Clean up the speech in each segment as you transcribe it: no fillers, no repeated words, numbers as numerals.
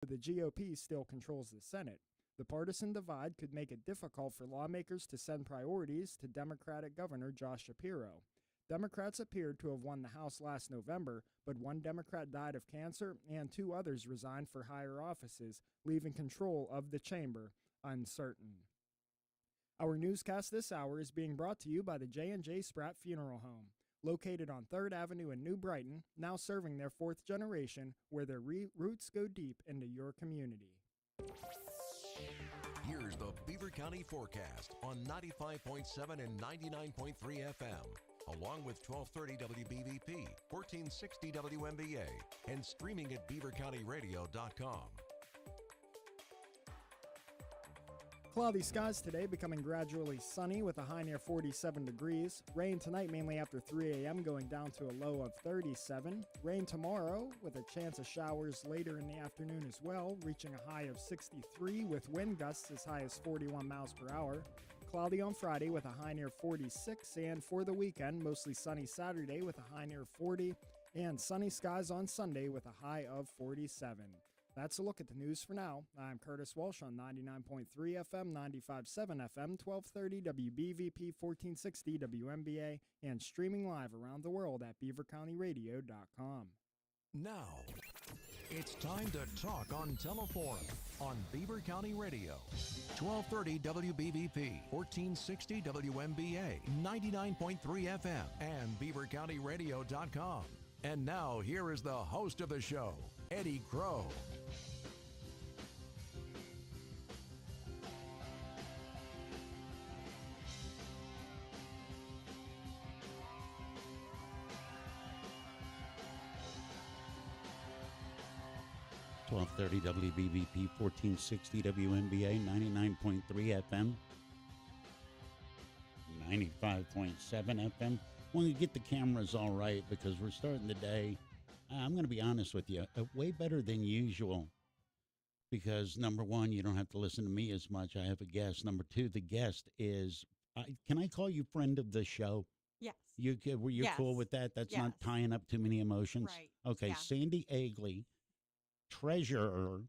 The GOP still controls the Senate. The partisan divide could make it difficult for lawmakers to send priorities to Democratic Governor Josh Shapiro. Democrats appeared to have won the House last November, but one Democrat died of cancer and two others resigned for higher offices, leaving control of the chamber uncertain. Our newscast this hour is being brought to you by the J&J Spratt Funeral Home, located on 3rd Avenue in New Brighton, now serving their 4th generation, where their roots go deep into your community. Here's the Beaver County forecast on 95.7 and 99.3 FM, along with 1230 WBVP, 1460 WMBA, and streaming at beavercountyradio.com. Cloudy skies today, becoming gradually sunny with a high near 47 degrees. Rain tonight mainly after 3 a.m. going down to a low of 37. Rain tomorrow with a chance of showers later in the afternoon as well, reaching a high of 63 with wind gusts as high as 41 miles per hour. Cloudy on Friday with a high near 46, and for the weekend, mostly sunny Saturday with a high near 40, and sunny skies on Sunday with a high of 47. That's a look at the news for now. I'm Curtis Walsh on 99.3 FM, 95.7 FM, 1230 WBVP, 1460 WMBA, and streaming live around the world at beavercountyradio.com. Now, it's time to talk on Teleforum on Beaver County Radio. 1230 WBVP, 1460 WMBA, 99.3 FM, and beavercountyradio.com. And now, here is the host of the show, Eddie Crow. .1230 WBVP, 1460 WMBA, 99.3 FM, 95.7 FM. When we get the cameras all right, because we're starting the day, I'm going to be honest with you, way better than usual. Because number one, you don't have to listen to me as much. I have a guest. Number two, the guest is, can I call you friend of the show? Yes. Were you cool with that? That's not tying up too many emotions? Right. Okay, yeah. Sandy Egley, treasurer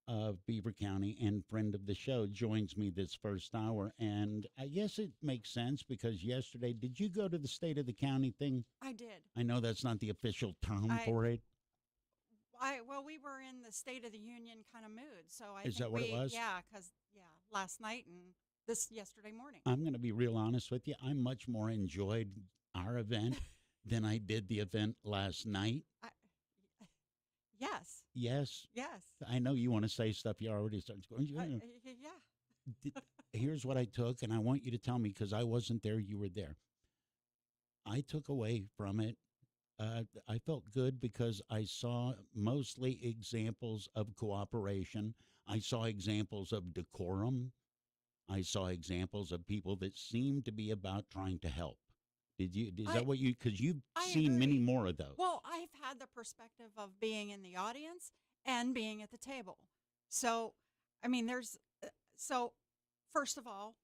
of Beaver County and friend of the show, joins me this first hour. And I guess it makes sense because yesterday, did you go to the State of the County thing? I did. I know that's not the official term for it. Well, we were in the State of the Union kind of mood. So Is that what it was? Yeah, because, last night and yesterday morning. I'm going to be real honest with you. I much more enjoyed our event than I did the event last night. Yes. Yes. Yes. I know you want to say stuff. You already started going. Yeah. Here's what I took, and I want you to tell me because I wasn't there. You were there. I took away from it. I felt good because I saw mostly examples of cooperation. I saw examples of decorum. I saw examples of people that seemed to be about trying to help. That what you, because you've seen many more of those. Well, I've had the perspective of being in the audience and being at the table. So, I mean, first of all,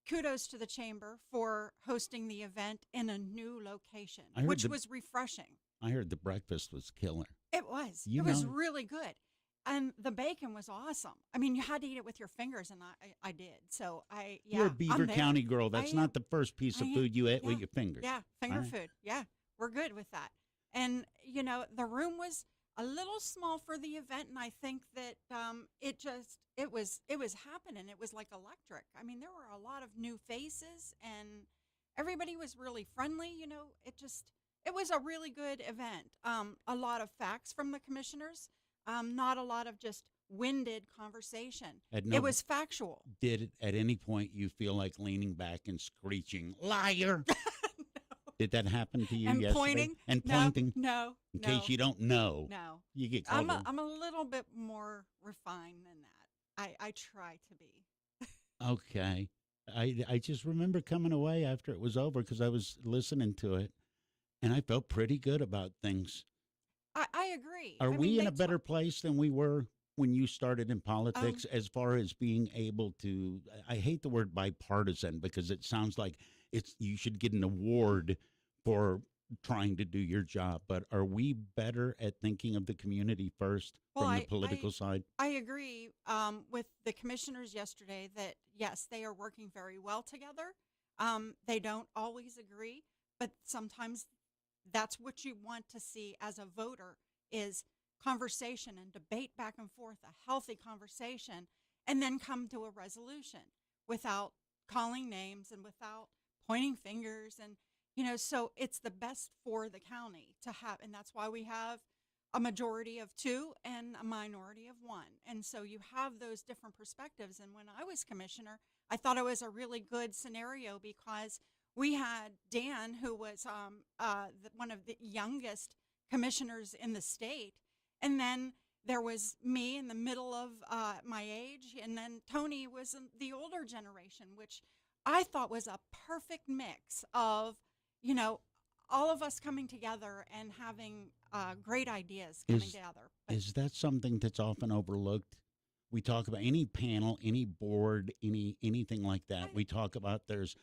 kudos to the chamber for hosting the event in a new location, which was refreshing. I heard the breakfast was killer. It was. It was really good. And the bacon was awesome. I mean, you had to eat it with your fingers, and I did. So You're a Beaver County girl. That's not the first piece of food you ate with your fingers. Yeah, finger food. Yeah, we're good with that. And, the room was a little small for the event, and I think that it was happening. It was like electric. I mean, there were a lot of new faces, and everybody was really friendly. It was a really good event. A lot of facts from the commissioners. Not a lot of just winded conversation. It was factual. Did at any point you feel like leaning back and screeching, liar? No. Did that happen to you and yesterday? Pointing? And pointing? No. In case you don't know. No. You get called. I'm a little bit more refined than that. I try to be. Okay. I just remember coming away after it was over because I was listening to it, and I felt pretty good about things. I agree. Are we in a better place than we were when you started in politics as far as being able to, I hate the word bipartisan because it sounds like you should get an award for trying to do your job, but are we better at thinking of the community first Well, from the political side? I agree with the commissioners yesterday that, yes, they are working very well together. They don't always agree, but sometimes that's what you want to see as a voter is conversation and debate back and forth, a healthy conversation, and then come to a resolution without calling names and without pointing fingers. And, so it's the best for the county to have, and that's why we have a majority of 2 and a minority of 1. And so you have those different perspectives. And when I was commissioner, I thought it was a really good scenario because we had Dan, who was one of the youngest commissioners in the state. And then there was me in the middle of my age. And then Tony was in the older generation, which I thought was a perfect mix of, all of us coming together and having great ideas coming together. But Is that something that's often overlooked? We talk about any panel, any board, anything like that. We talk about there's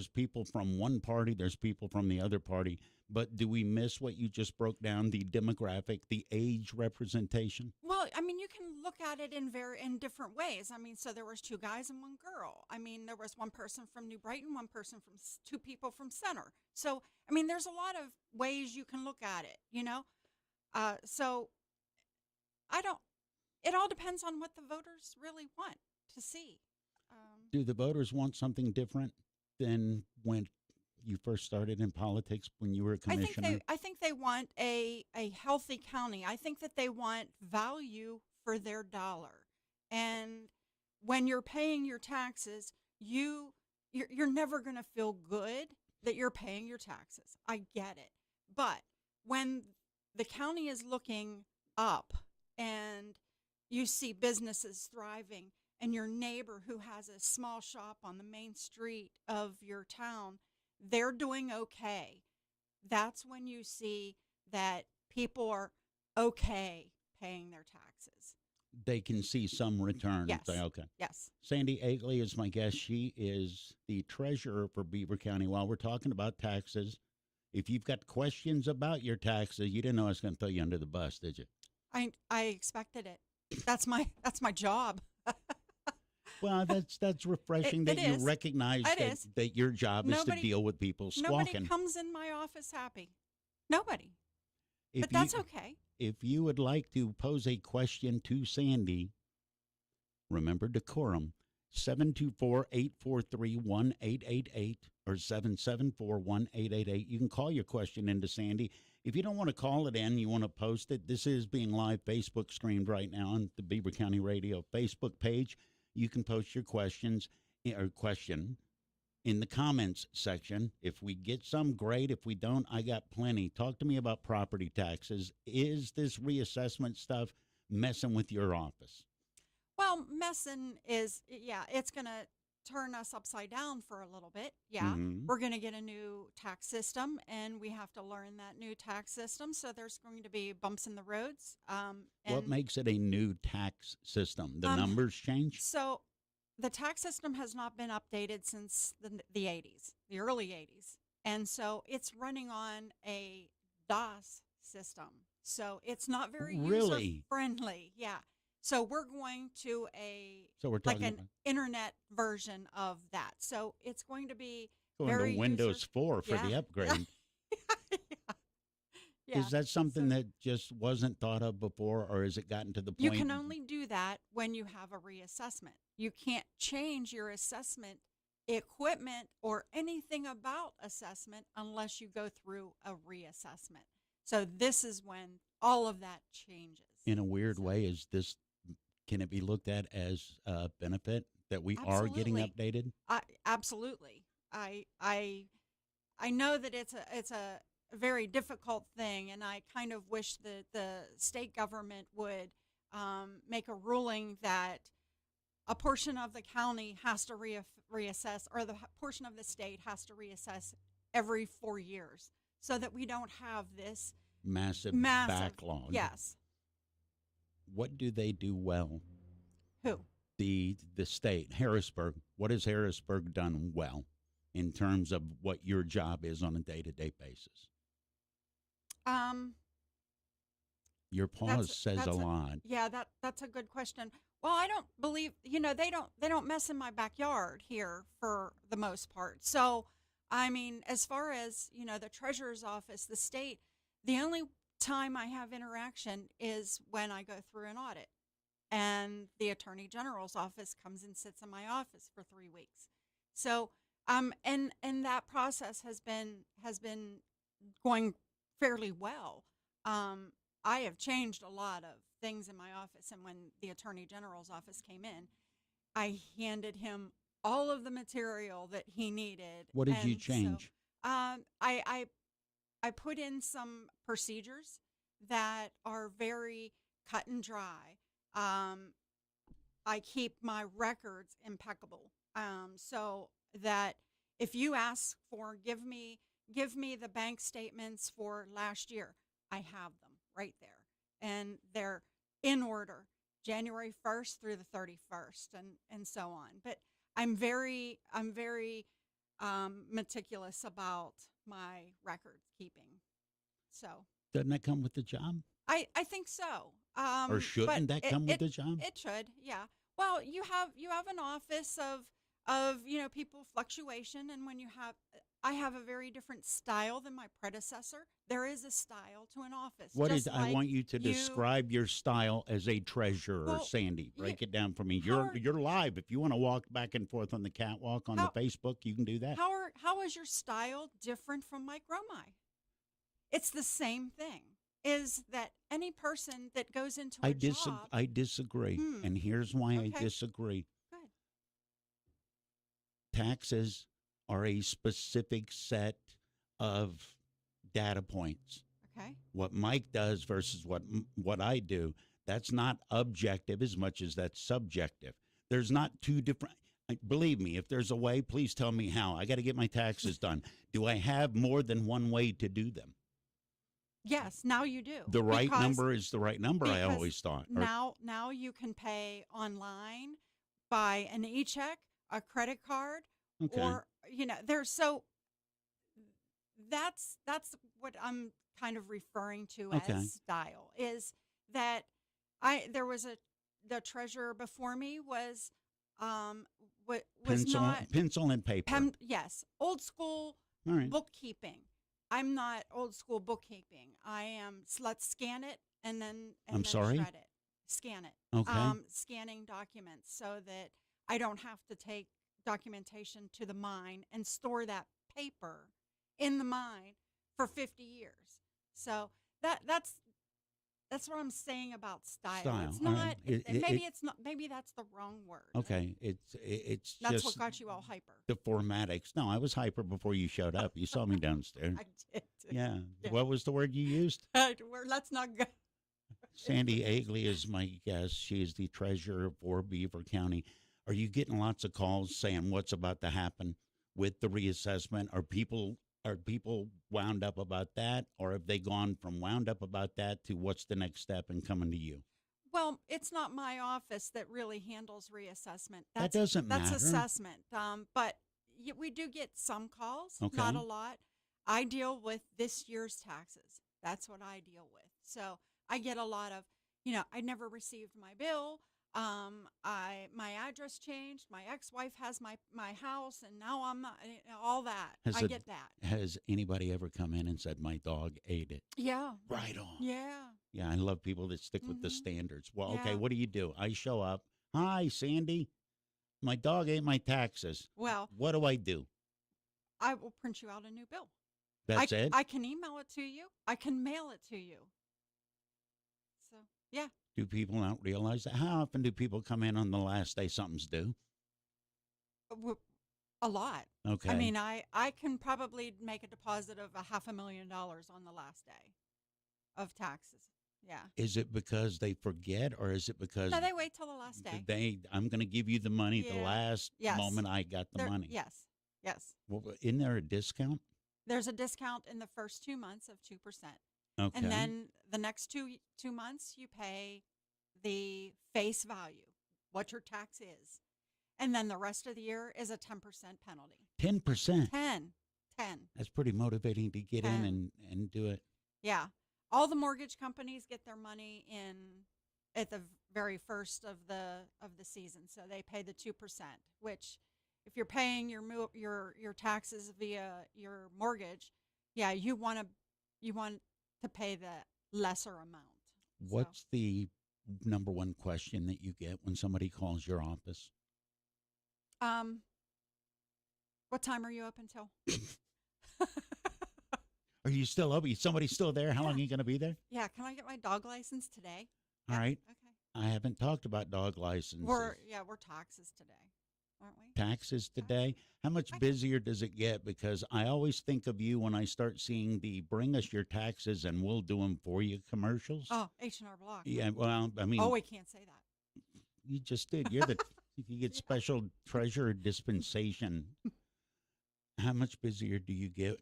people from one party, there's people from the other party, but do we miss what you just broke down, the demographic, the age representation? well, I mean, you can look at it in different ways. I mean, so there was 2 guys and 1 girl. I mean, there was 1 person from New Brighton, 1 person from 2 people from Center. So, I mean, there's a lot of ways you can look at it. So I don't. It all depends on what the voters really want to see. Do the voters want something different than when you first started in politics, when you were a commissioner? I think they want a healthy county. I think that they want value for their dollar. And when you're paying your taxes, you're never going to feel good that you're paying your taxes. I get it. But when the county is looking up and you see businesses thriving and your neighbor who has a small shop on the main street of your town, they're doing okay. That's when you see that people are okay paying their taxes. They can see some return. Yes. Say, okay. Yes. Sandy Egley is my guest. She is the treasurer for Beaver County. While we're talking about taxes, if you've got questions about your taxes, you didn't know I was going to throw you under the bus, did you? I expected it. That's my job. Well, that's refreshing that you is. recognize that your job is to deal with people squawking. Nobody comes in my office happy. Nobody. If But that's okay. If you would like to pose a question to Sandy, remember decorum, 724-843-1888 or 774-1888. You can call your question into Sandy. If you don't want to call it in, you want to post it. This is being live Facebook streamed right now on the Beaver County Radio Facebook page. You can post your questions or question in the comments section. If we get some, great. If we don't, I got plenty. Talk to me about property taxes. Is this reassessment stuff messing with your office? Well, messing is, it's going to turn us upside down for a little bit. Yeah. Mhm. We're going to get a new tax system, and we have to learn that new tax system. So there's going to be bumps in the roads. What makes it a new tax system? The numbers change? So the tax system has not been updated since the 80s, the early 80s. And so it's running on a DOS system. So it's not very Really? user-friendly. Yeah. So we're going to So we're talking an about internet version of that. So it's going to be going very to Windows 4 for the upgrade. Yeah. Is that something that just wasn't thought of before, or has it gotten to the point? You can only do that when you have a reassessment. You can't change your assessment equipment or anything about assessment unless you go through a reassessment. So this is when all of that changes. In a weird way, can it be looked at as a benefit that we are getting updated? Absolutely. I know that it's a very difficult thing, and I kind of wish that the state government would make a ruling that a portion of the county has to reassess, or the portion of the state has to reassess every 4 years, so that we don't have this massive backlog. Yes. What do they do well? Who? The state, Harrisburg. What has Harrisburg done well in terms of what your job is on a day-to-day basis? Um, Your pause says a lot. Yeah, that's a good question. Well, I don't believe, they don't mess in my backyard here for the most part. So, I mean, as far as, the treasurer's office, the state, the only time I have interaction is when I go through an audit. And the attorney general's office comes and sits in my office for 3 weeks. So, and that process has been going fairly well. I have changed a lot of things in my office, and when the attorney general's office came in, I handed him all of the material that he needed. What did you And change? So, I put in some procedures that are very cut and dry. I keep my records impeccable, so that if you ask for, give me the bank statements for last year, I have them right there, and they're in order, January 1st through the 31st, and so on. But I'm very meticulous about my record keeping. So Doesn't that come with the job? I think so. Or shouldn't but that come with the job? It should, yeah. Well, you have an office of people fluctuation, and I have a very different style than my predecessor. There is a style to an office. I want you to describe your style as a treasurer, Well, Sandy. Break it down for me. how are- You're live. If you want to walk back and forth on the catwalk on the Facebook, you can do that. How is your style different from Mike Romai? It's the same thing. Is that any person that goes into a job? I disagree, and here's why I Okay. disagree. Good. Taxes are a specific set of data points. Okay. What Mike does versus what I do, that's not objective as much as that's subjective. There's not two different. Believe me, if there's a way, please tell me how. I got to get my taxes done. Do I have more than one way to do them? Yes, now you do. The right Because number is the right number, I because always thought. Or- now you can pay online by an e-check, a credit card, Okay. or there's so that's what I'm kind of referring to Okay. as style, is that the treasurer before me was was pencil and paper. yes, old school All right. bookkeeping. I'm not old school bookkeeping. I am, let's scan it and then sorry? shred it. Scan it. Okay. Scanning documents so that I don't have to take documentation to the mine and store that paper in the mine for 50 years. So that's what I'm saying about style. It's Style, all not. right. It's not. Maybe that's the wrong word. Okay. It's That's just what got you all hyper. the formatics. No, I was hyper before you showed up. You saw me downstairs. I did. Yeah. Yeah. What was the word you used? Let's not go. Sandy Egley is my guest. She is the treasurer for Beaver County. Are you getting lots of calls saying what's about to happen with the reassessment? Are people wound up about that, or have they gone from wound up about that to what's the next step and coming to you? Well, it's not my office that really handles reassessment. That doesn't That's matter. assessment. But we do get some calls, Okay. not a lot. I deal with this year's taxes. That's what I deal with. So I get a lot of, I never received my bill. My address changed. My ex-wife has my house, and now I'm not. All that. I get that. Has anybody ever come in and said my dog ate it? Yeah. Right on. Yeah. Yeah, I love people that stick with the Mhm. standards. Well, okay, Yeah. what do? I show up. Hi, Sandy. My dog ate my taxes. Well, What do I do? I will print you out a new bill. That's it? I can email it to you. I can mail it to you. So, yeah. Do people not realize that? How often do people come in on the last day something's due? A lot. Okay. I mean, I can probably make a deposit of $500,000 on the last day of taxes. Yeah. Is it because they forget, or is it because No, they wait till the last day. I'm going to give you the money the Yeah. last Yes. moment I got the money? Yes. Yes. Well, isn't there a discount? There's a discount in the first 2 months of 2%. Okay. And then the next two months, you pay the face value, what your tax is. And then the rest of the year is a 10% penalty. 10%. 10. That's pretty motivating to get in and do it. Yeah. all the mortgage companies get their money in at the very first of the season, so they pay the 2%. Which, if you're paying your taxes via your mortgage, yeah, you want to pay the lesser amount. What's the number one question that you get when somebody calls your office? What time are you up until? Are you still open? Somebody's still there? How long are you going to be there? Yeah, can I get my dog license today? All right. Okay. I haven't talked about dog licenses. We're taxes today, aren't we? Taxes today? How much busier does it get? Because I always think of you when I start seeing the bring us your taxes and we'll do them for you commercials. Oh, H&R Block. Yeah, well, I mean. Oh, we can't say that. You just did. You're the, you get special treasurer dispensation. How much busier do you get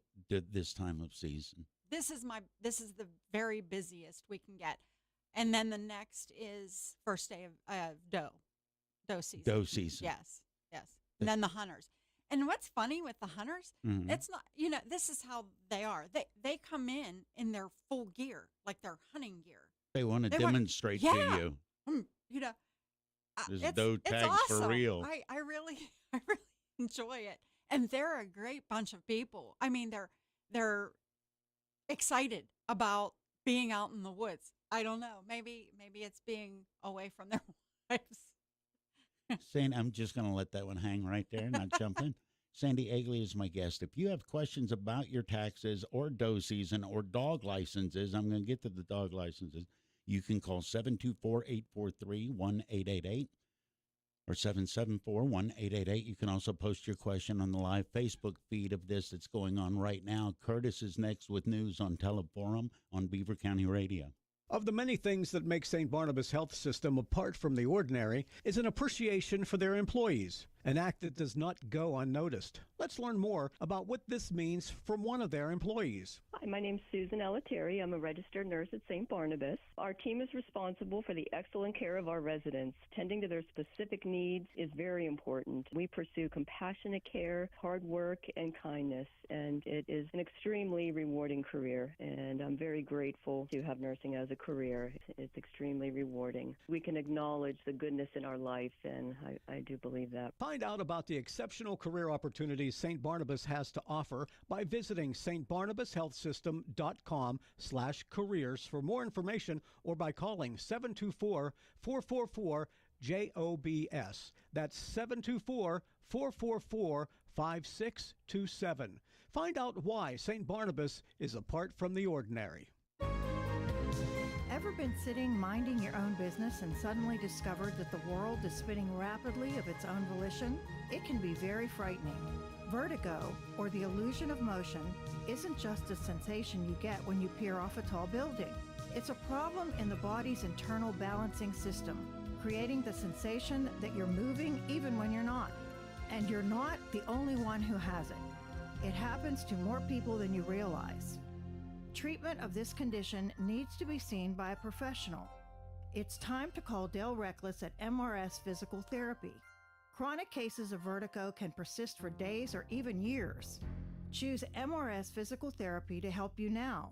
this time of season? This is the very busiest we can get. And then the next is first day of doe season. Doe season. Yes. And then the hunters. And what's funny with the hunters, it's not, this is how they are. They come in their full gear, like their hunting gear. They want to demonstrate to you. There's doe tags awesome. for real. I really enjoy it. And they're a great bunch of people. I mean, they're excited about being out in the woods. I don't know. Maybe it's being away from their wives. Saying, I'm just going to let that one hang right there and not jump in. Sandy Egley is my guest. If you have questions about your taxes or doe season or dog licenses, I'm going to get to the dog licenses. You can call 724-843-1888 or 774-1888. You can also post your question on the live Facebook feed of this that's going on right now. Curtis is next with news on Teleforum on Beaver County Radio. Of the many things that make St. Barnabas Health System apart from the ordinary is an appreciation for their employees, an act that does not go unnoticed. Let's learn more about what this means from one of their employees. Hi, my name's Susan Elleteri. I'm a registered nurse at St. Barnabas. Our team is responsible for the excellent care of our residents. Tending to their specific needs is very important. We pursue compassionate care, hard work, and kindness, and it is an extremely rewarding career, and I'm very grateful to have nursing as a career. It's extremely rewarding. We can acknowledge the goodness in our life, and I do believe that. Find out about the exceptional career opportunities St. Barnabas has to offer by visiting stbarnabashealthsystem.com/careers for more information, or by calling 724-444-JOBS. That's 724-444-5627. Find out why St. Barnabas is apart from the ordinary. Ever been sitting minding your own business and suddenly discovered that the world is spinning rapidly of its own volition? It can be very frightening. Vertigo, or the illusion of motion, isn't just a sensation you get when you peer off a tall building. It's a problem in the body's internal balancing system, creating the sensation that you're moving even when you're not. And you're not the only one who has it. It happens to more people than you realize. Treatment of this condition needs to be seen by a professional. It's time to call Del Reckless at MRS Physical Therapy. Chronic cases of vertigo can persist for days or even years. Choose MRS Physical Therapy to help you now.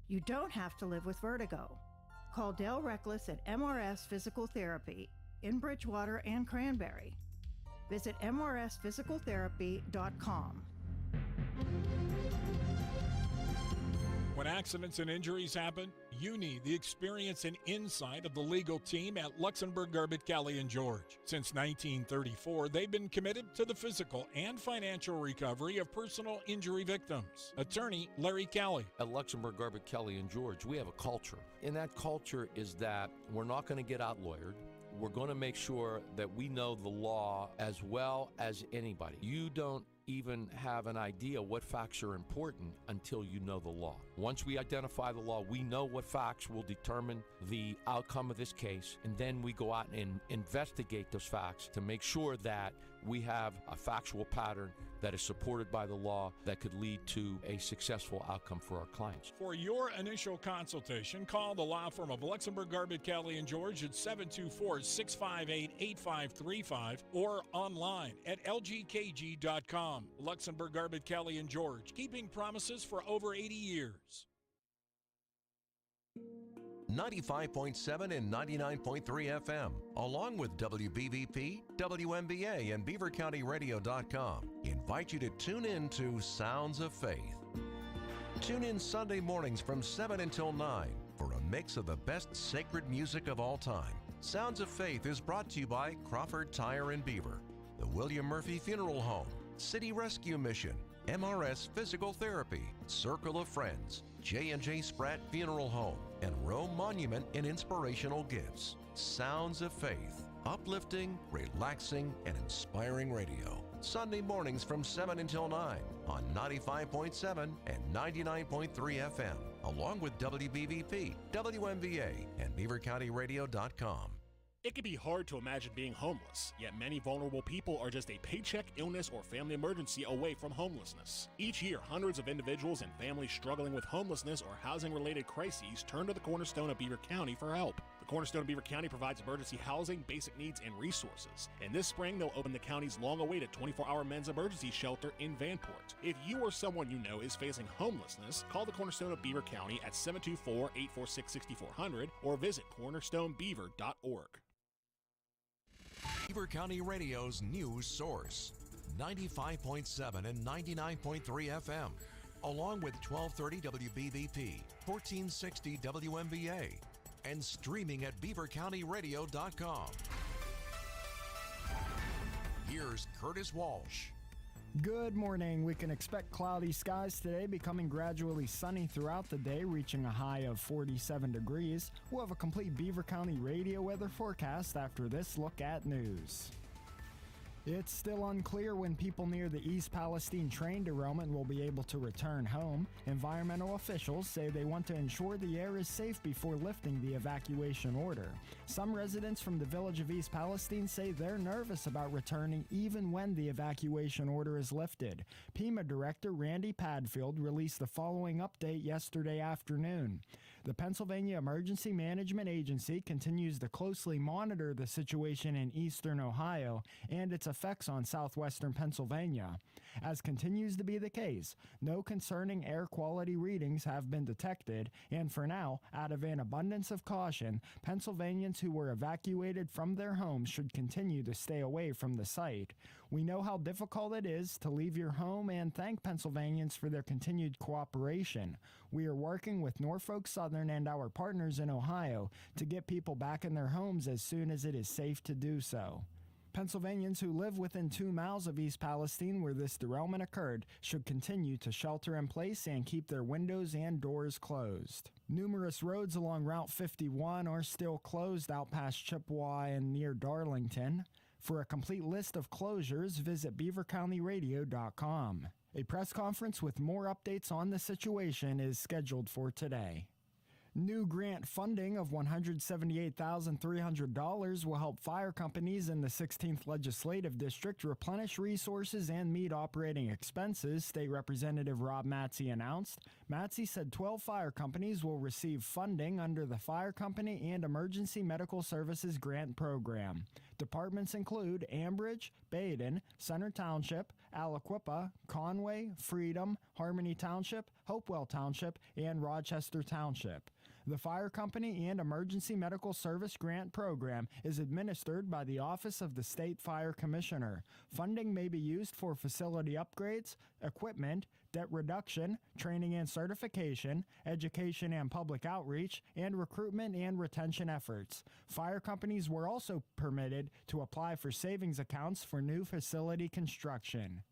You don't have to live with vertigo. Call Del Reckless at MRS Physical Therapy in Bridgewater and Cranberry. Visit mrsphysicaltherapy.com. When accidents and injuries happen, you need the experience and insight of the legal team at Luxembourg, Garbett, Kelly & George. Since 1934, they've been committed to the physical and financial recovery of personal injury victims. Attorney Larry Kelly. At Luxembourg, Garbett, Kelly & George, we have a culture. And that culture is that we're not going to get out-lawyered. We're going to make sure that we know the law as well as anybody. You don't even have an idea what facts are important until you know the law. Once we identify the law, we know what facts will determine the outcome of this case, and then we go out and investigate those facts to make sure that we have a factual pattern that is supported by the law that could lead to a successful outcome for our clients. For your initial consultation, call the law firm of Luxembourg, Garbett, Kelly & George at 724-658-8535 or online at lgkg.com. Luxembourg, Garbett, Kelly & George, keeping promises for over 80 years. 95.7 and 99.3 FM, along with WBVP, WMBA, and BeaverCountyRadio.com, invite you to tune in to Sounds of Faith. Tune in Sunday mornings from 7 until 9 for a mix of the best sacred music of all time. Sounds of Faith is brought to you by Crawford Tire and Beaver, the William Murphy Funeral Home, City Rescue Mission, MRS Physical Therapy, Circle of Friends, J&J Spratt Funeral Home, and Rome Monument and Inspirational Gifts. Sounds of Faith, uplifting, relaxing, and inspiring radio. Sunday mornings from 7 until 9 on 95.7 and 99.3 FM, along with WBVP, WMBA, and BeaverCountyRadio.com. It can be hard to imagine being homeless, yet many vulnerable people are just a paycheck, illness, or family emergency away from homelessness. Each year, hundreds of individuals and families struggling with homelessness or housing-related crises turn to the Cornerstone of Beaver County for help. The Cornerstone of Beaver County provides emergency housing, basic needs, and resources. And this spring, they'll open the county's long-awaited 24-hour men's emergency shelter in Vanport. If you or someone you know is facing homelessness, call the Cornerstone of Beaver County at 724-846-6400 or visit cornerstonebeaver.org. Beaver County Radio's news source, 95.7 and 99.3 FM, along with 1230 WBVP, 1460 WMBA, and streaming at beavercountyradio.com. Here's Curtis Walsh. Good morning. We can expect cloudy skies today, becoming gradually sunny throughout the day, reaching a high of 47 degrees. We'll have a complete Beaver County radio weather forecast after this look at news. It's still unclear when people near the East Palestine train derailment will be able to return home. Environmental officials say they want to ensure the air is safe before lifting the evacuation order. Some residents from the village of East Palestine say they're nervous about returning even when the evacuation order is lifted. PEMA Director Randy Padfield released the following update yesterday afternoon. The Pennsylvania Emergency Management Agency continues to closely monitor the situation in eastern Ohio and its effects on southwestern Pennsylvania. As continues to be the case, no concerning air quality readings have been detected, and for now, out of an abundance of caution, Pennsylvanians who were evacuated from their homes should continue to stay away from the site. We know how difficult it is to leave your home and thank Pennsylvanians for their continued cooperation. We are working with Norfolk Southern and our partners in Ohio to get people back in their homes as soon as it is safe to do so. Pennsylvanians who live within 2 miles of East Palestine where this derailment occurred should continue to shelter in place and keep their windows and doors closed. Numerous roads along Route 51 are still closed out past Chippewa and near Darlington. For a complete list of closures, visit beavercountyradio.com. A press conference with more updates on the situation is scheduled for today. New grant funding of $178,300 will help fire companies in the 16th Legislative District replenish resources and meet operating expenses, State Representative Rob Matzey announced. Matzey said 12 fire companies will receive funding under the Fire Company and Emergency Medical Services Grant Program. Departments include Ambridge, Baden, Center Township, Aliquippa, Conway, Freedom, Harmony Township, Hopewell Township, and Rochester Township. The Fire Company and Emergency Medical Service Grant Program is administered by the Office of the State Fire Commissioner. Funding may be used for facility upgrades, equipment, debt reduction, training and certification, education and public outreach, and recruitment and retention efforts. Fire companies were also permitted to apply for savings accounts for new facility construction.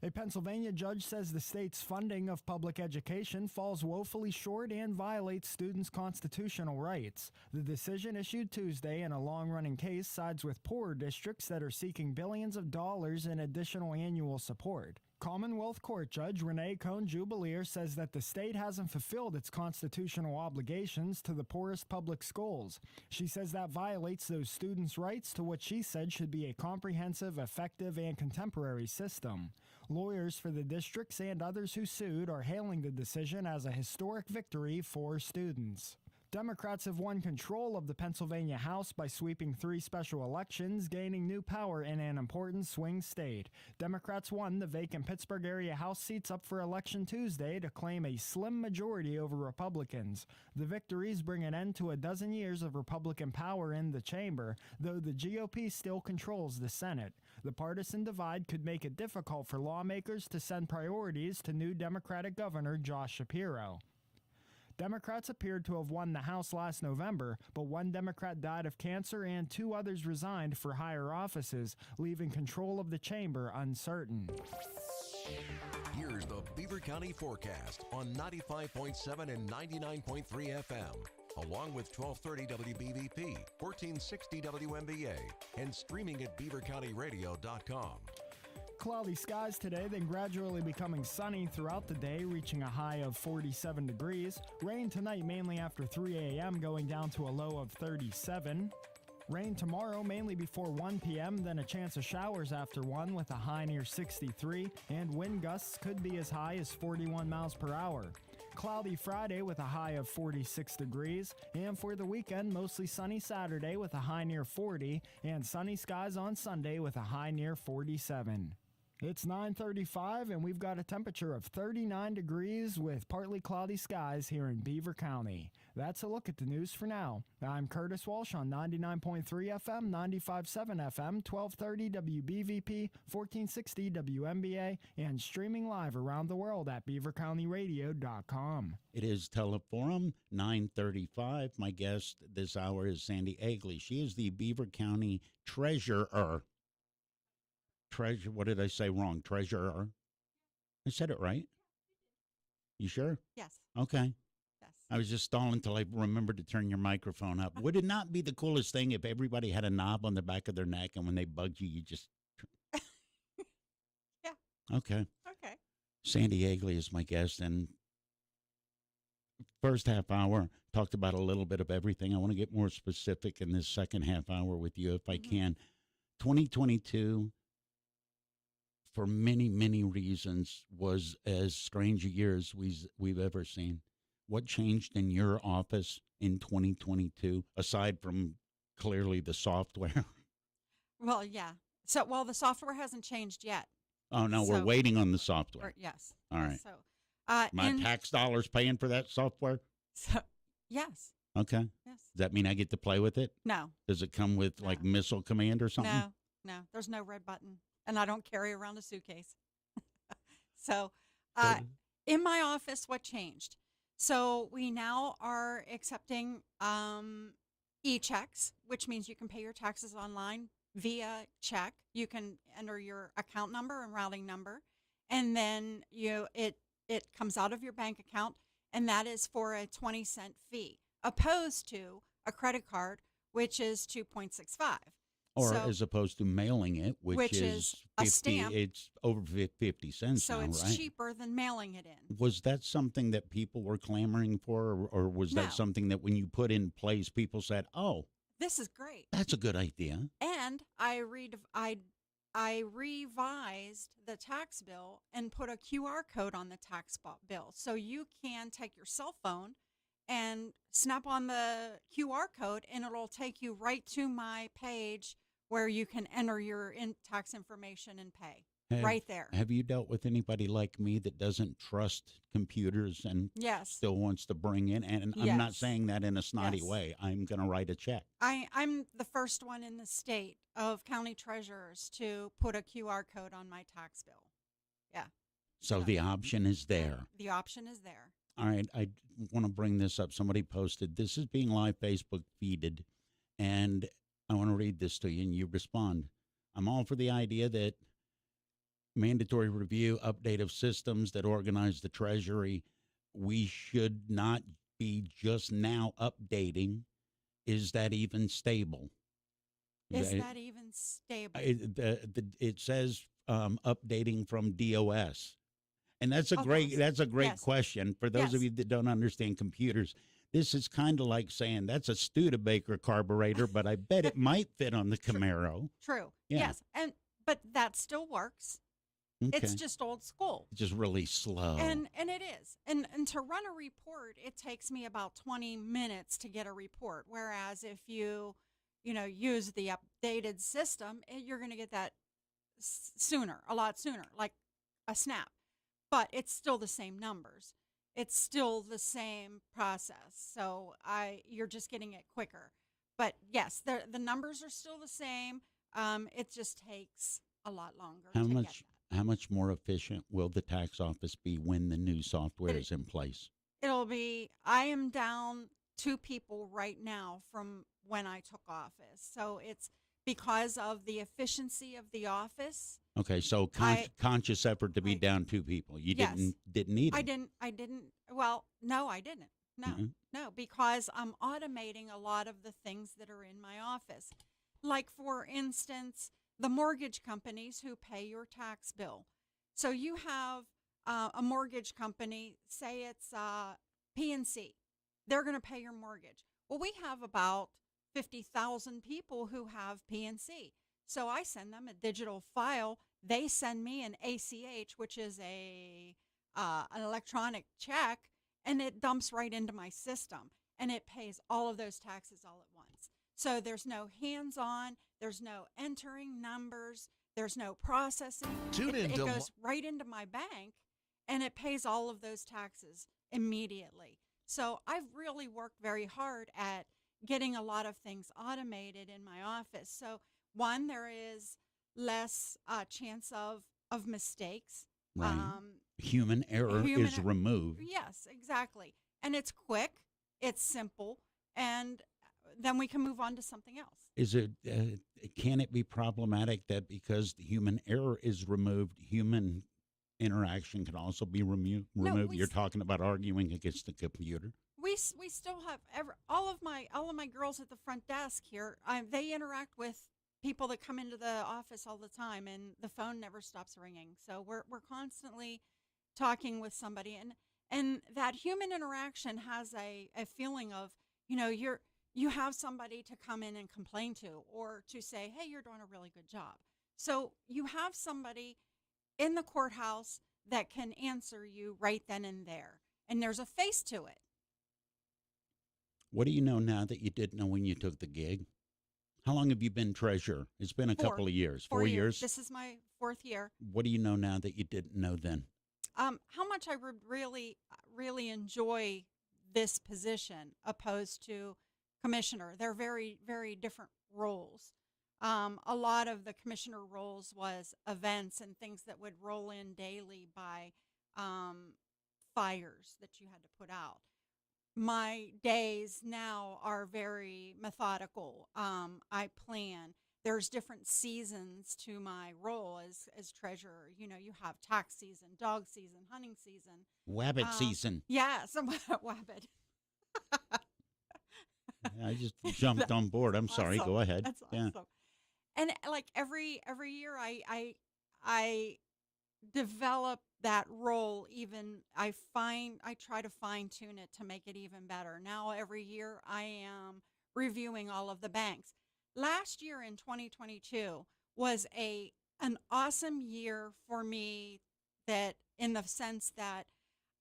A Pennsylvania judge says the state's funding of public education falls woefully short and violates students' constitutional rights. The decision issued Tuesday in a long-running case sides with poorer districts that are seeking billions of dollars in additional annual support. Commonwealth Court Judge Renee Cohn-Jubileer says that the state hasn't fulfilled its constitutional obligations to the poorest public schools. She says that violates those students' rights to what she said should be a comprehensive, effective, and contemporary system. Lawyers for the districts and others who sued are hailing the decision as a historic victory for students. Democrats have won control of the Pennsylvania House by sweeping 3 special elections, gaining new power in an important swing state. Democrats won the vacant Pittsburgh area House seats up for election Tuesday to claim a slim majority over Republicans. The victories bring an end to a dozen years of Republican power in the chamber, though the GOP still controls the Senate. The partisan divide could make it difficult for lawmakers to send priorities to new Democratic Governor Josh Shapiro. Democrats appeared to have won the House last November, but one Democrat died of cancer and 2 others resigned for higher offices, leaving control of the chamber uncertain. Here's the Beaver County forecast on 95.7 and 99.3 FM, along with 1230 WBVP, 1460 WMBA, and streaming at beavercountyradio.com. Cloudy skies today, then gradually becoming sunny throughout the day, reaching a high of 47 degrees. Rain tonight mainly after 3 a.m., going down to a low of 37. Rain tomorrow mainly before 1 p.m., then a chance of showers after 1 with a high near 63, and wind gusts could be as high as 41 miles per hour. Cloudy Friday with a high of 46 degrees, and for the weekend, mostly sunny Saturday with a high near 40, and sunny skies on Sunday with a high near 47. It's 9:35, and we've got a temperature of 39 degrees with partly cloudy skies here in Beaver County. That's a look at the news for now. I'm Curtis Walsh on 99.3 FM, 95.7 FM, 1230 WBVP, 1460 WMBA, and streaming live around the world at beavercountyradio.com. It is Teleforum, 9:35. My guest this hour is Sandy Egley. She is the Beaver County Treasurer. What did I say wrong? Treasurer. I said it right. You sure? Yes. Okay. Yes. I was just stalling until I remembered to turn your microphone up. Would it not be the coolest thing if everybody had a knob on the back of their neck and when they bugged you, you just... Yeah. Okay. Okay. Sandy Egley is my guest, and first half hour talked about a little bit of everything. I want to get more specific in this second half hour with you if I can. 2022... for many, many reasons, was as strange a year as we've ever seen. What changed in your office in 2022, aside from clearly the software? Well, yeah. So, the software hasn't changed yet. Oh, no, we're waiting on the software. Yes. All right. So, my tax dollars paying for that software? So, yes. Okay. Yes. Does that mean I get to play with it? No. Does it come with, like, missile command or something? No. There's no red button. And I don't carry around a suitcase. So, in my office, what changed? So we now are accepting e-checks, which means you can pay your taxes online via check. You can enter your account number and routing number, and then it comes out of your bank account, and that is for a 20-cent fee, opposed to a credit card, which is $2.65. Or as opposed to mailing it, which is 50, a stamp. It's over 50 cents so now, it's right? cheaper than mailing it in. Was that something that people were clamoring for, or was No. that something that when you put in place, people said, oh, This is great. that's a good idea? And I revised the tax bill and put a QR code on the tax bill. So you can take your cell phone and snap on the QR code, and it'll take you right to my page where you can enter your tax information and pay right there. Have you dealt with anybody like me that doesn't trust computers and Yes. still wants to bring in? And I'm not Yes. saying that in a snotty Yes. way. I'm going to write a check. I'm the first one in the state of county treasurers to put a QR code on my tax bill. Yeah. So the option is there. The option is there. All right, I want to bring this up. Somebody posted, this is being live Facebook feeded, and I want to read this to you, and you respond. I'm all for the idea that mandatory review, update of systems that organize the Treasury. We should not be just now updating. Is that even stable? Is that even stable? It says updating from DOS. And that's a great Yes. question for those of you that don't understand computers. This is kind of like saying that's a Studebaker carburetor, but I bet it might fit on the Camaro. True. Yeah. Yes. But that still works. It's Okay. just old school. Just really slow. And it is. And to run a report, it takes me about 20 minutes to get a report. Whereas if use the updated system, you're going to get that sooner, a lot sooner, like a snap. But it's still the same numbers. It's still the same process. So you're just getting it quicker. But yes, the numbers are still the same. It just takes a lot longer to get that. How much more efficient will the tax office be when the new software is in place? I am down 2 people right now from when I took office. So it's because of the efficiency of the office. Okay, so conscious effort to be down 2 people. You Yes. didn't need it. I didn't. Well, no, I didn't. No, Mhm. no, because I'm automating a lot of the things that are in my office. Like, for instance, the mortgage companies who pay your tax bill. So you have a mortgage company, say it's PNC. They're going to pay your mortgage. Well, we have about 50,000 people who have PNC. So I send them a digital file. They send me an ACH, which is an electronic check, and it dumps right into my system, and it pays all of those taxes all at once. So there's no hands-on, there's no entering numbers, there's no processing. It goes right into my bank, and it pays all of those taxes immediately. So I've really worked very hard at getting a lot of things automated in my office. So one, there is less chance of mistakes. Right. Human error is removed. Yes, exactly. And it's quick, it's simple, and then we can move on to something else. Can it be problematic that because the human error is removed, human interaction can also be removed? No, You're talking about arguing against the computer. We still have all of my girls at the front desk here. They interact with people that come into the office all the time, and the phone never stops ringing. So we're constantly talking with somebody, and that human interaction has a feeling of, you have somebody to come in and complain to, or to say, hey, you're doing a really good job. So you have somebody in the courthouse that can answer you right then and there, and there's a face to it. What do you know now that you didn't know when you took the gig? How long have you been treasurer? It's been a couple of years. 4 years? This is my 4th year. What do you know now that you didn't know then? How much I would really enjoy this position opposed to commissioner. They're very, very different roles. A lot of the commissioner roles was events and things that would roll in daily by fires that you had to put out. My days now are very methodical. I plan. There's different seasons to my role as treasurer. You have tax season, dog season, hunting season. Wabbit season. Yeah, some wabbit. I just jumped on board. I'm sorry. Awesome. Go ahead. That's Yeah. awesome. And like every year, I develop that role. Even I try to fine tune it to make it even better. Now every year I am reviewing all of the banks. Last year in 2022 was an awesome year for me, that in the sense that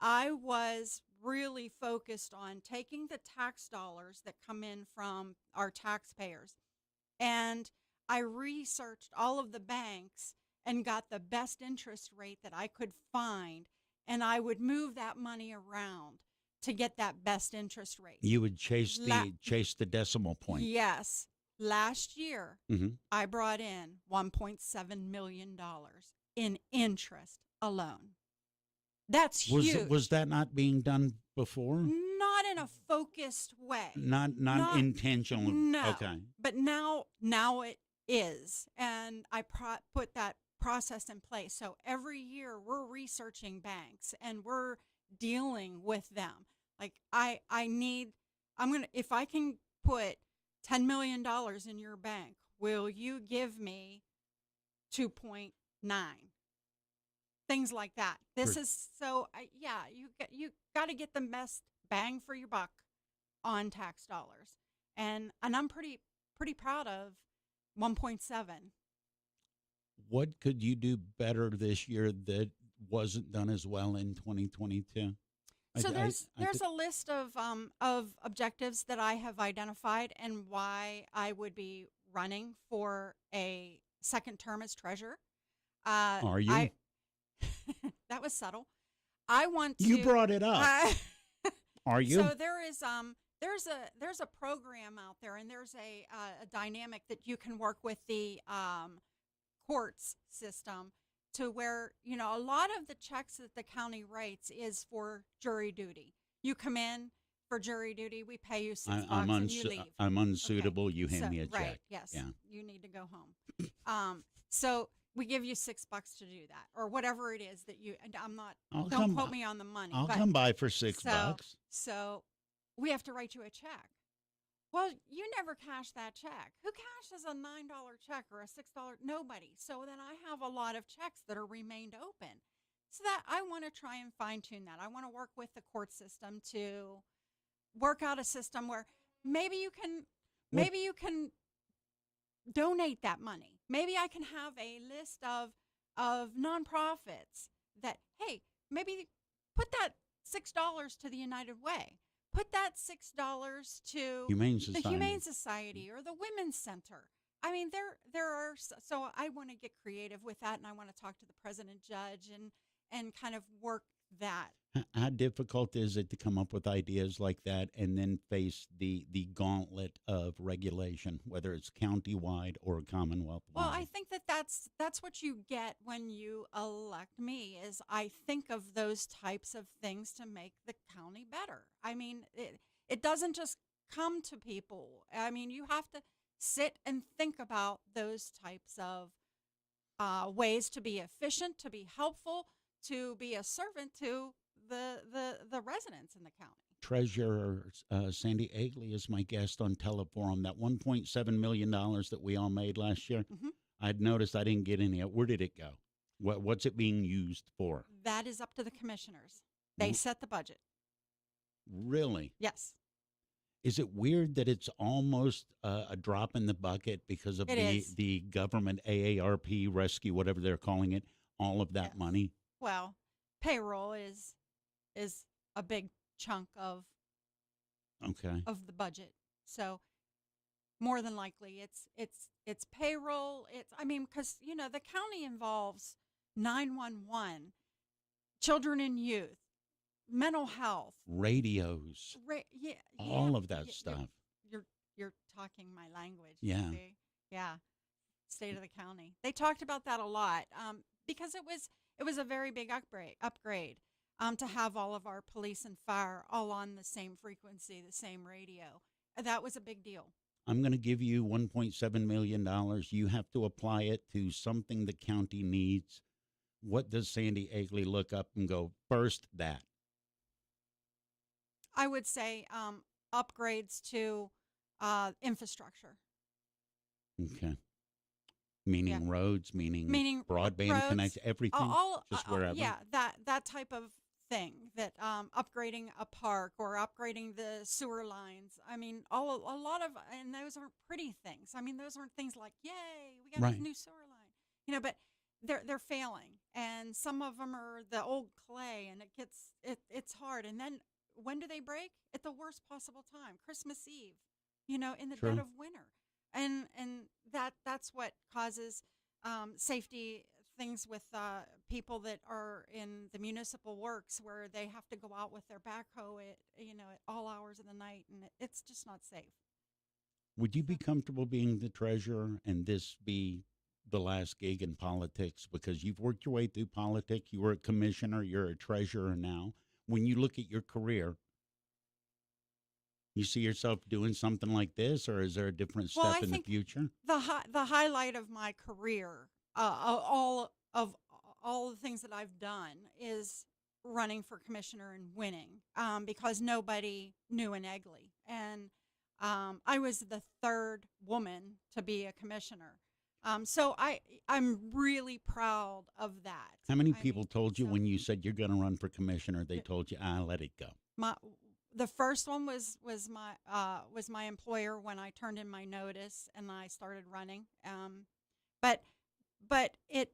I was really focused on taking the tax dollars that come in from our taxpayers, and I researched all of the banks and got the best interest rate that I could find, and I would move that money around to get that best interest rate. You would chase the decimal point. Yes. Last year, Mhm. I brought in $1.7 million in interest alone. That's huge. Was that not being done before? Not in a focused way. Not intentional. No. Okay. But now it is, and I put that process in place. So every year we're researching banks and we're dealing with them. Like if I can put $10 million in your bank, will you give me 2.9? Things like that. This is so, you got to get the best bang for your buck on tax dollars. And I'm pretty proud of 1.7. What could you do better this year that wasn't done as well in 2022? So there's a list of objectives that I have identified and why I would be running for a second term as treasurer. Are you? That was subtle. I want to. You brought it up. Are you? So there's a program out there, and there's a dynamic that you can work with the courts system to where, a lot of the checks that the county writes is for jury duty. You come in for jury duty, we pay you $6 and you leave. I'm unsuitable. Okay. You hand me a check. Right, yes. Yeah. You need to go home. So we give you $6 to do that, or whatever it is that you, and don't quote me on the money. I'll come by for $6. So we have to write you a check. Well, you never cash that check. Who cashes a $9 check or a $6? Nobody. So then I have a lot of checks that are remained open. So that I want to try and fine tune that. I want to work with the court system to work out a system where maybe you can donate that money. Maybe I can have a list of nonprofits that, hey, maybe put that $6 to the United Way. Put that $6 to the Humane Society or the Women's Center. I mean, there are, so I want to get creative with that, and I want to talk to the president judge and kind of work that. How difficult is it to come up with ideas like that and then face the gauntlet of regulation, whether it's countywide or Commonwealth-wide? Well, I think that's what you get when you elect me, is I think of those types of things to make the county better. I mean, it doesn't just come to people. I mean, you have to sit and think about those types of ways to be efficient, to be helpful, to be a servant to the residents in the county. Treasurer Sandy Egley is my guest on Teleforum. That $1.7 million that we all made last year, I'd noticed I didn't get any. Where did it go? What's it being used for? That is up to the commissioners. They set the budget. Really? Yes. Is it weird that it's almost a drop in the bucket because of the government AARP rescue, whatever they're calling it, all of that money? Well, payroll is a big chunk of the budget. So more than likely it's payroll. Because the county involves 911, children and youth, mental health, radios, all of that stuff. You're talking my language. Yeah. See? Yeah. State of the county. They talked about that a lot because it was a very big upgrade to have all of our police and fire all on the same frequency, the same radio. That was a big deal. I'm going to give you $1.7 million. You have to apply it to something the county needs. What does Sandy Egley look up and go, first that? I would say upgrades to infrastructure. Okay. Meaning roads, meaning broadband roads, connect, everything, just wherever. Yeah, that type of thing, that upgrading a park or upgrading the sewer lines. I mean, a lot of, and those aren't pretty things. I mean, those aren't things like, yay, we got a new sewer line. But they're failing, and some of them are the old clay, and it's hard. And then when do they break? At the worst possible time, Christmas Eve, in the dead of winter. And that's what causes safety things with people that are in the municipal works, where they have to go out with their backhoe at all hours of the night, and it's just not safe. Would you be comfortable being the treasurer and this be the last gig in politics? Because you've worked your way through politics. You were a commissioner. You're a treasurer now. When you look at your career, you see yourself doing something like this, or is there a different step in the future? The highlight of my career, all the things that I've done, is running for commissioner and winning, because nobody knew an Egley, and I was the third woman to be a commissioner. So I'm really proud of that. How many people told you when you said you're going to run for commissioner, they told you, let it go? The first one was my employer when I turned in my notice and I started running. But but it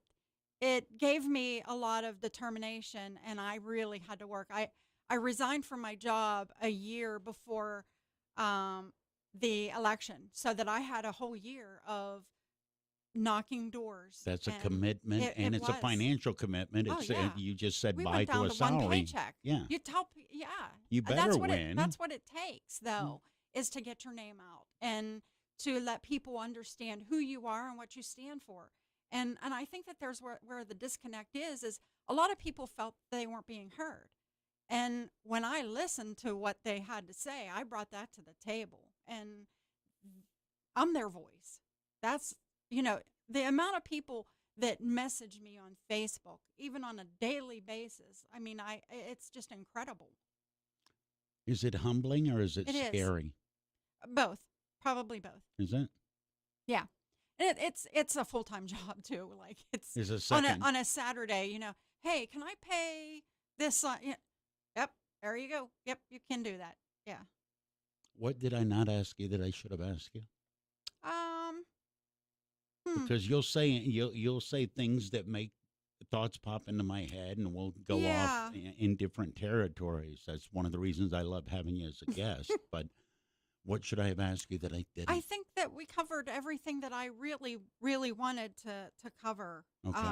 gave me a lot of determination, and I really had to work. I resigned from my job a year before the election, so that I had a whole year of knocking doors. That's a and commitment, and it's a was. financial commitment. Oh, It's yeah. you just said We bye went down to a to salary. one paycheck. Yeah, You tell, yeah. you better That's what win. That's what it takes, though, is to get your name out and to let people understand who you are and what you stand for. And I think that there's where the disconnect is a lot of people felt they weren't being heard. And when I listened to what they had to say, I brought that to the table, and I'm their voice. That's, the amount of people that message me on Facebook, even on a daily basis. I mean, it's just incredible. Is it humbling or is it It is. scary? Both, probably both. Is it? Yeah. And it's a full-time job too. Like it's Is a second. on a Saturday, hey, can I pay this yeah. Yep, there you go. Yep, you can do that. Yeah. What did I not ask you that I should have asked you? Because you'll say things that make thoughts pop into my head, and we'll go off in different territories. That's one of the reasons I love having you as a guest. But what should I have asked you that I didn't? I think that we covered everything that I really, really wanted to cover. Okay.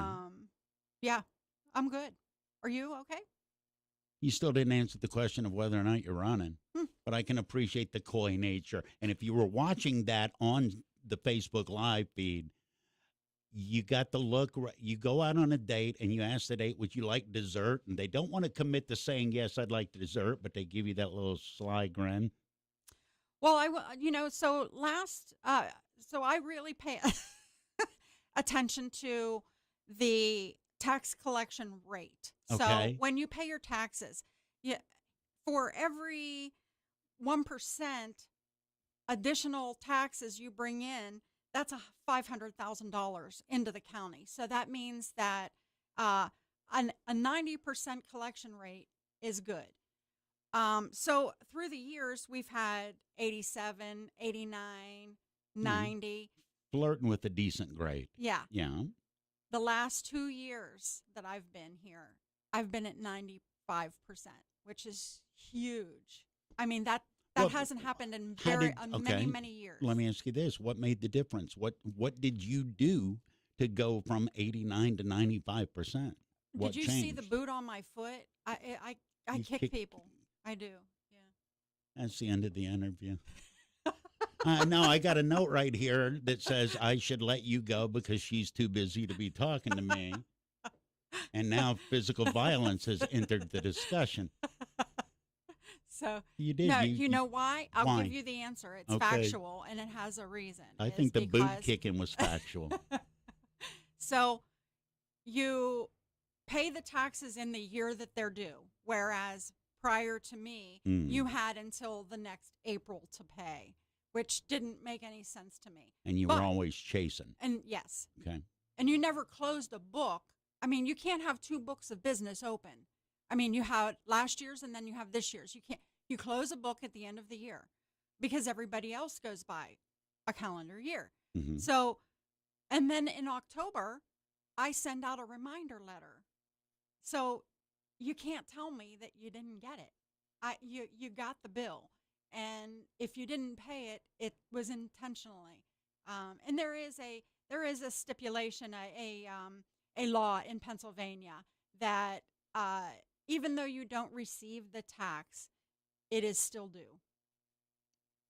Yeah, I'm good. Are you okay? You still didn't answer the question of whether or not you're running, but I can appreciate the coy nature. And if you were watching that on the Facebook Live feed, you got the look. You go out on a date and you ask the date, would you like dessert? And they don't want to commit to saying, yes, I'd like dessert, but they give you that little sly grin. Well, so I really pay attention to the tax collection rate. Okay. So when you pay your taxes, for every 1% additional taxes you bring in, that's $500,000 into the county. So that means that a 90% collection rate is good. So through the years, we've had 87, 89, 90. Flirting with a decent grade. Yeah. Yeah. The last 2 years that I've been here, I've been at 95%, which is huge. I mean, that hasn't happened in many years. Let me ask you this. What made the difference? What did you do to go from 89 to 95%? What Did you changed? see the boot on my foot? I kick people. I do. Yeah. That's the end of the interview. No, I got a note right here that says I should let you go because she's too busy to be talking to me. And now physical violence has entered the discussion. So you did. No, you know why? I'll why? give you the answer. It's Okay. factual, and it has a reason. I think the boot kicking was factual. So you pay the taxes in the year that they're due, whereas prior to me, you had until the next April to pay, which didn't make any sense to me. And you were always chasing. And yes. Okay. And you never closed a book. I mean, you can't have two books of business open. I mean, you had last year's and then you have this year's. You close a book at the end of the year because everybody else goes by a calendar year. Mm-hmm. So, and then in October, I send out a reminder letter. So you can't tell me that you didn't get it. You got the bill. And if you didn't pay it, it was intentionally. And there is a stipulation, a law in Pennsylvania that even though you don't receive the tax, it is still due.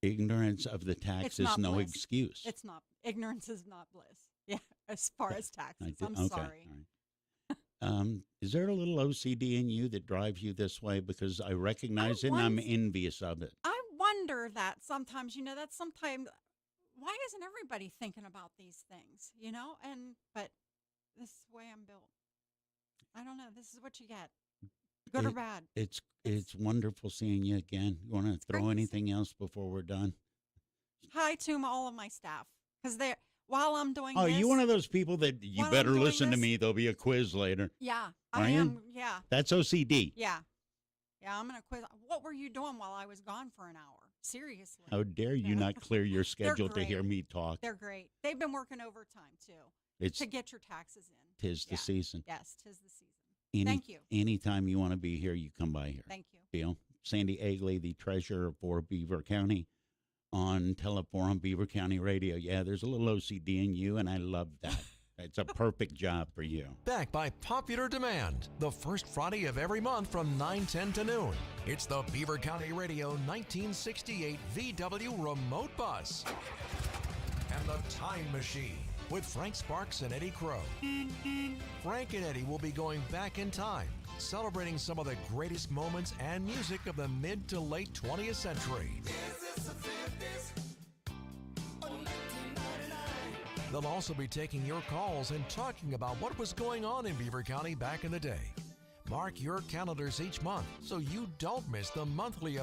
Ignorance of the tax is no bliss. excuse. It's not. Ignorance is not bliss. Yeah, as far as taxes. I'm Okay, sorry. all right. Is there a little OCD in you that drives you this way? Because I recognize it and I'm envious of it. I wonder that sometimes, that's sometimes, why isn't everybody thinking about these things, but this is the way I'm built. I don't know. This is what you get. Good or bad. It's wonderful seeing you again. You want to throw anything else before we're done? Hi to all of my staff, because while I'm doing this. Oh, you one of those people that you while better I'm doing listen to this- me. There'll be a quiz later. Yeah, Are I you? am. Yeah, That's OCD. yeah. I'm gonna quiz. What were you doing while I was gone for an hour? Seriously. How dare you not clear your schedule to great. hear me talk? They're great. They've been working overtime too. It's to get your taxes in. tis the season. Yes, 'tis the season. Thank you. Anytime you want to be here, you come by here. Thank you. Deal. Sandy Egley, the treasurer for Beaver County, on Teleforum Beaver County Radio. Yeah, there's a little OCD in you, and I love that. It's a perfect job for you. Back by popular demand, the first Friday of every month from 9:10 to noon. It's the Beaver County Radio 1968 VW Remote Bus. And the Time Machine with Frank Sparks and Eddie Crow. Frank and Eddie will be going back in time, celebrating some of the greatest moments and music of the mid to late 20th century. They'll also be taking your calls and talking about what was going on in Beaver County back in the day. Mark your calendars each month so you don't miss the monthly